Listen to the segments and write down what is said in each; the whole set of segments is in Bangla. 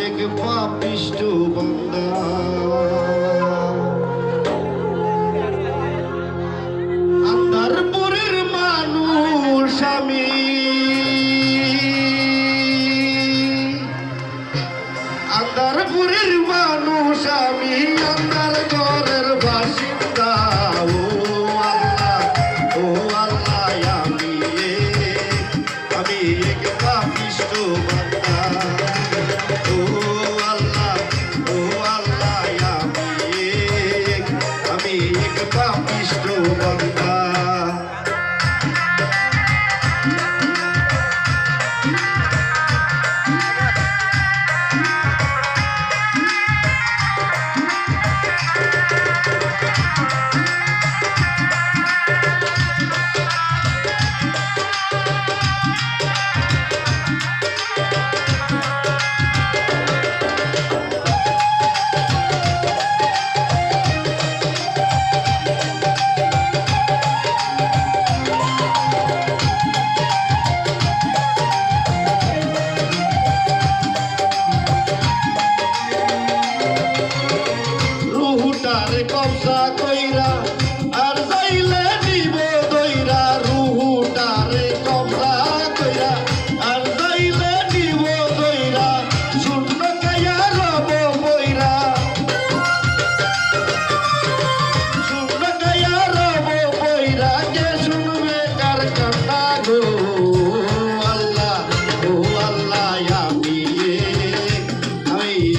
এক পাপিষ্ঠ বান্দা। আন্ধারপুরের মানুষ আমি, আন্ধারপুরের মানুষ আমি, আন্ধার ঘরের বাসিন্দা। ও আল্লাহ, ও আল্লাহ, আমি এক পাপিষ্ঠ বান্দা। ও আল্লাহ, ও আল্লাহ, আমি এক পাপিষ্ঠ বান্দা। কবজা কইরা আর যাইলে নিব দইরা, রুহুটারে কবজা কইরা আর যাইলে নিব দইরা, শূন্য কায়া রব বইরা, শূন্য কায়া রব বইরা, কে শুনবে কার কান্না গো। আল্লাহ, ও আল্লাহ, আমি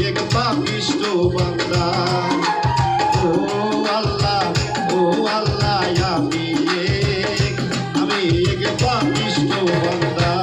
এক পাপিষ্ঠ বান্দা। ও আল্লাহ, ও আল্লাহ, আমি এক পাপিষ্ঠ বান্দা।